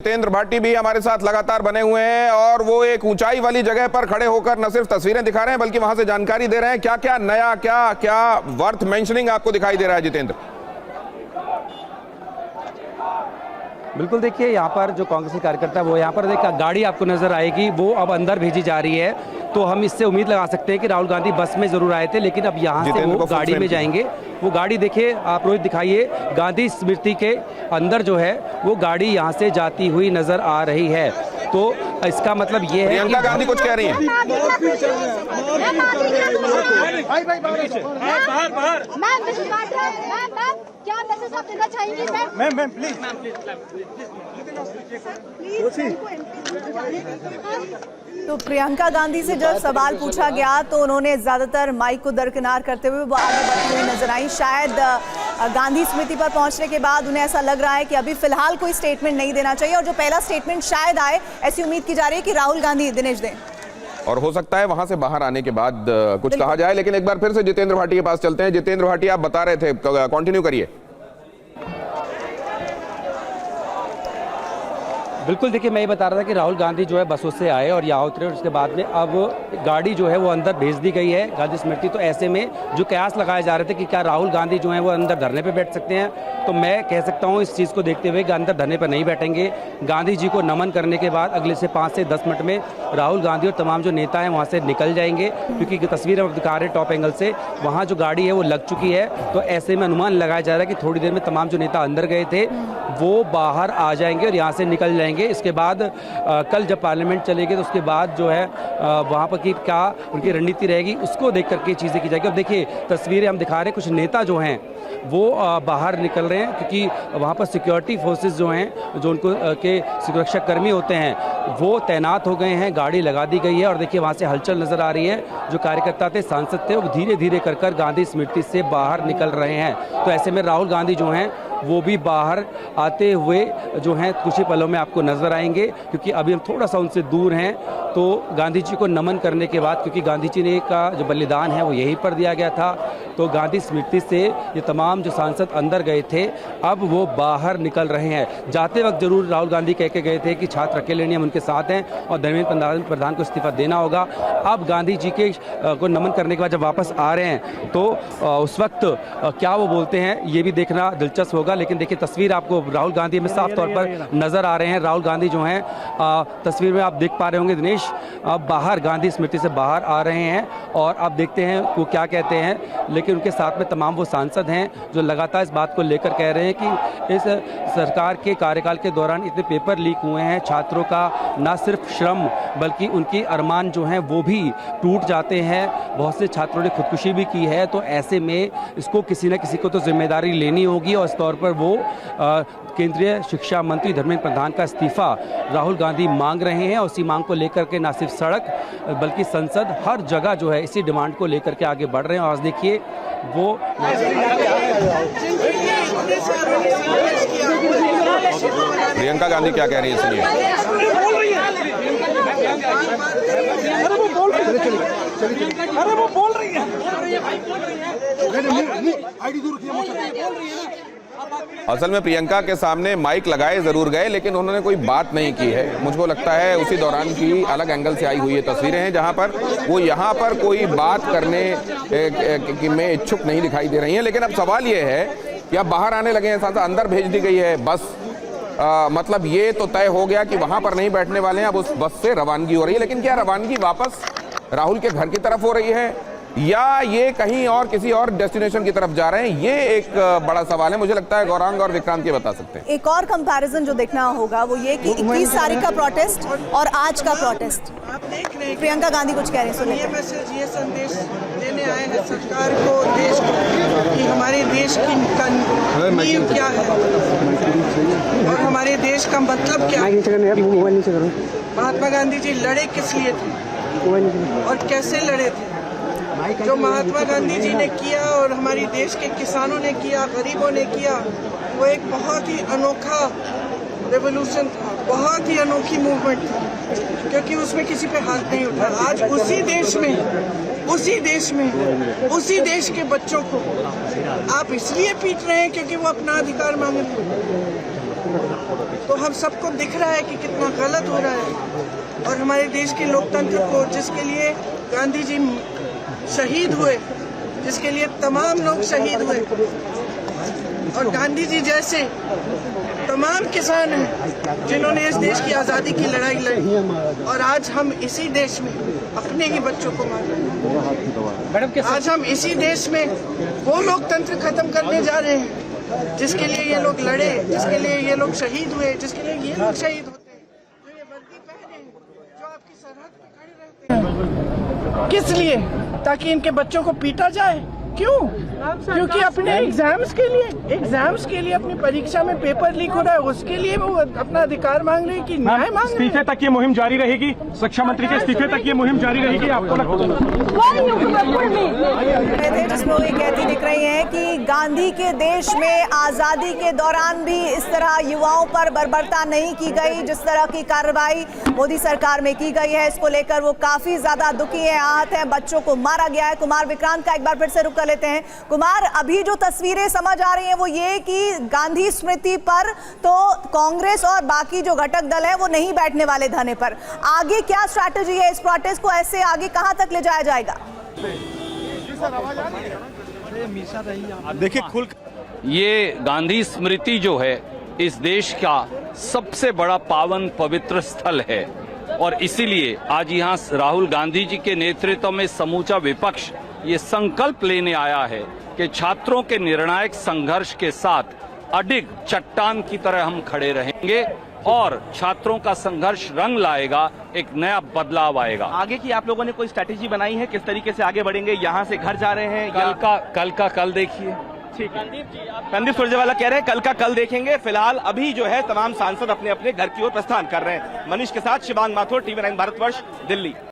जितेंद्र भाटी भी हमारे साथ लगातार बने हुए हैं और वो एक ऊंचाई वाली जगह पर खड़े होकर न सिर्फ तस्वीरें दिखा रहे हैं बल्कि वहां से जानकारी दे रहे हैं। क्या क्या नया, क्या क्या वर्थ मेंशनिंग आपको दिखाई दे रहा है जितेंद्र? बिल्कुल, देखिए यहाँ पर जो कांग्रेस के कार्यकर्ता वो यहाँ पर देखिए गाड़ी आपको नजर आएगी, वो अब अंदर भेजी जा रही है। तो हम इससे उम्मीद लगा सकते हैं कि राहुल गांधी बस में जरूर आए थे, लेकिन अब यहाँ से वो गाड़ी में जाएंगे। वो गाड़ी देखिए आप रोहित दिखाइए, गांधी स्मृति के अंदर जो है वो गाड़ी यहाँ से जाती हुई नजर आ रही है। तो इसका मतलब ये है प्रियंका गांधी कुछ कह रही हैं। क्या मैसेज आप देना चाहेंगी मैम प्लीज। तो प्रियंका गांधी से जब सवाल पूछा गया तो उन्होंने ज्यादातर माइक को दरकिनार करते हुए वो आगे बढ़ती हुई नजर आई। शायद गांधी स्मृति पर पहुंचने के बाद उन्हें ऐसा लग रहा है कि अभी फिलहाल कोई स्टेटमेंट नहीं देना चाहिए और जो पहला स्टेटमेंट शायद आए, ऐसी उम्मीद की जा रही है कि राहुल गांधी दिनेश दें। और हो सकता है वहां से बाहर आने के बाद कुछ कहा जाए। लेकिन एक बार फिर से जितेंद्र भाटी के पास चलते हैं। जितेंद्र भाटी, आप बता रहे थे, कंटिन्यू करिए। बिल्कुल, देखिए मैं ये बता रहा था कि राहुल गांधी जो है बसों से आए और यहाँ उतरे और उसके बाद में अब गाड़ी जो है वो अंदर भेज दी गई है गांधी स्मृति। तो ऐसे में जो कयास लगाए जा रहे थे कि क्या राहुल गांधी जो है वो अंदर धरने पे बैठ सकते हैं, तो मैं कह सकता हूँ इस चीज़ को देखते हुए कि अंदर धरने पर नहीं बैठेंगे। गांधी जी को नमन करने के बाद अगले से 5 से 10 मिनट में राहुल गांधी और तमाम जो नेता हैं वहाँ से निकल जाएंगे, क्योंकि तस्वीर हम दिखा रहे हैं टॉप एंगल से, वहाँ जो गाड़ी है वो लग चुकी है। तो ऐसे में अनुमान लगाया जा रहा है कि थोड़ी देर में तमाम जो नेता अंदर गए थे वो बाहर आ जाएंगे और यहाँ से निकल जाएंगे। इसके बाद कल जब पार्लियामेंट चलेगी तो उसके बाद जो है वहाँ पर की क्या उनकी रणनीति रहेगी उसको देख करके चीज़ें की जाएगी। अब देखिए तस्वीरें हम दिखा रहे हैं, कुछ नेता जो हैं वो बाहर निकल रहे हैं, क्योंकि वहाँ पर सिक्योरिटी फोर्सेस जो हैं, जो उनको के सुरक्षा कर्मी होते हैं, वो तैनात हो गए हैं, गाड़ी लगा दी गई है। और देखिए वहाँ से हलचल नज़र आ रही है। जो कार्यकर्ता थे, सांसद थे, वो धीरे धीरे कर गांधी स्मृति से बाहर निकल रहे हैं। तो ऐसे में राहुल गांधी जो हैं वो भी बाहर आते हुए जो हैं कुछ ही पलों में आपको नजर आएंगे, क्योंकि अभी हम थोड़ा सा उनसे दूर हैं। तो गांधी जी को नमन करने के बाद, क्योंकि गांधी जी ने का जो बलिदान है वो यहीं पर दिया गया था, तो गांधी स्मृति से ये तमाम जो सांसद अंदर गए थे अब वो बाहर निकल रहे हैं। जाते वक्त जरूर राहुल गांधी कह के गए थे कि छात्र अकेले नहीं, हम उनके साथ हैं और धर्मेंद्र प्रधान को इस्तीफा देना होगा। अब गांधी जी के को नमन करने के बाद जब वापस आ रहे हैं तो उस वक्त क्या वो बोलते हैं ये भी देखना दिलचस्प होगा। लेकिन देखिए तस्वीर आपको राहुल गांधी में साफ तौर पर नजर आ रहे हैं। राहुल गांधी जो हैं तस्वीर में आप देख पा रहे होंगे दिनेश, अब बाहर गांधी स्मृति से बाहर आ रहे हैं और अब देखते हैं वो क्या कहते हैं। लेकिन उनके साथ में तमाम वो सांसद हैं जो लगातार इस बात को लेकर कह रहे हैं कि इस सरकार के कार्यकाल के दौरान इतने पेपर लीक हुए हैं, छात्रों का ना सिर्फ श्रम बल्कि उनकी अरमान जो हैं वो भी टूट जाते हैं, बहुत से छात्रों ने खुदकुशी भी की है। तो ऐसे में इसको किसी न किसी को तो जिम्मेदारी लेनी होगी और इस तौर पर वो केंद्रीय शिक्षा मंत्री धर्मेंद्र प्रधान का इस्तीफा राहुल गांधी मांग रहे हैं। और उसी मांग को लेकर के ना सिर्फ सड़क बल्कि संसद हर जगह जो है इसी डिमांड को लेकर के आगे बढ़ रहे हैं। और आज देखिए वो प्रियंका गांधी क्या कह रही है इसलिए। अरे वो बोल रही है। असल में प्रियंका के सामने माइक लगाए जरूर गए लेकिन उन्होंने कोई बात नहीं की है। मुझको लगता है उसी दौरान की अलग एंगल से आई हुई ये तस्वीरें हैं जहां पर वो यहाँ पर कोई बात करने में इच्छुक नहीं दिखाई दे रही हैं। लेकिन अब सवाल ये है कि अब बाहर आने लगे हैं, साथ अंदर भेज दी गई है बस। मतलब ये तो तय हो गया कि वहां पर नहीं बैठने वाले हैं, अब उस बस से रवानगी हो रही है। लेकिन क्या रवानगी वापस राहुल के घर की तरफ हो रही है या ये कहीं और किसी और डेस्टिनेशन की तरफ जा रहे हैं, ये एक बड़ा सवाल है। मुझे लगता है गौरांग और विक्रांत ये बता सकते हैं। एक और कंपैरिजन जो देखना होगा वो ये कि 21 तारीख का प्रोटेस्ट और आज का प्रोटेस्ट। प्रियंका गांधी कुछ कह रही हैं, ये मैसेज, ये संदेश देने आए हैं सरकार को, देश को, कि हमारे देश की नींव क्या है और हमारे देश का मतलब क्या है। महात्मा गांधी जी लड़े किस लिए थे और कैसे लड़े थे। जो महात्मा गांधी जी ने किया और हमारे देश के किसानों ने किया, गरीबों ने किया, वो एक बहुत ही अनोखा रेवोल्यूशन था, बहुत ही अनोखी मूवमेंट थी, क्योंकि उसमें किसी पे हाथ नहीं उठा। आज उसी देश के बच्चों को आप इसलिए पीट रहे हैं क्योंकि वो अपना अधिकार मांग रहे हैं। तो हम सबको दिख रहा है कि कितना गलत हो रहा है। और हमारे देश के लोकतंत्र को, जिसके लिए गांधी जी शहीद हुए, जिसके लिए तमाम लोग शहीद हुए, और गांधी जी जैसे तमाम किसान हैं जिन्होंने इस देश की आज़ादी की लड़ाई लड़ी, और आज हम इसी देश में अपने ही बच्चों को मार रहे हैं। आज हम इसी देश में वो लोकतंत्र खत्म करने जा रहे हैं जिसके लिए ये लोग लड़े, जिसके लिए ये लोग शहीद हुए, जिसके लिए ये लोग शहीद होते हैं, जो ये वर्दी पहने, जो आपकी सरहद पे खड़े रहते हैं। किस लिए? ताकि इनके बच्चों को पीटा जाए। क्यों? क्योंकि अपने एग्जाम्स के लिए अपनी परीक्षा में पेपर लीक हो रहा है, उसके लिए वो अपना अधिकार मांग रहे हैं कि न्याय मांग रहे हैं। इस्तीफे तक ये मुहिम जारी रहेगी, शिक्षा मंत्री के इस्तीफे तक ये मुहिम जारी रहेगी, आपको लगता है? जिसमें वो ये कहती दिख रही हैं कि गांधी के देश में आज़ादी के दौरान भी इस तरह युवाओं पर बर्बरता नहीं की गई, जिस तरह की कार्रवाई मोदी सरकार में की गई है, इसको लेकर वो काफी ज्यादा दुखी हैं, आहत हैं, बच्चों को मारा गया है। कुमार विक्रांत का एक बार फिर से रुक कर लेते हैं। कुमार, अभी जो तस्वीरें समझ आ रही हैं वो ये कि गांधी स्मृति पर तो कांग्रेस और बाकी जो घटक दल है वो नहीं बैठने वाले धरने पर। आगे क्या स्ट्रैटेजी है? इस प्रोटेस्ट को ऐसे आगे कहां तक ले जाया जाएगा? देखिए, ये गांधी स्मृति जो है इस देश का सबसे बड़ा पावन पवित्र स्थल है, और इसीलिए आज यहाँ राहुल गांधी जी के नेतृत्व में समूचा विपक्ष ये संकल्प लेने आया है कि छात्रों के निर्णायक संघर्ष के साथ अडिग चट्टान की तरह हम खड़े रहेंगे, और छात्रों का संघर्ष रंग लाएगा, एक नया बदलाव आएगा। आगे की आप लोगों ने कोई स्ट्रैटेजी बनाई है? किस तरीके से आगे बढ़ेंगे? यहाँ से घर जा रहे हैं? कल देखिए। ठीक है। रणदीप सुरजेवाला कह रहे हैं कल का कल देखेंगे। फिलहाल अभी जो है तमाम सांसद अपने अपने घर की ओर प्रस्थान कर रहे हैं। मनीष के साथ शिवांग माथुर, TV9 भारतवर्ष, दिल्ली।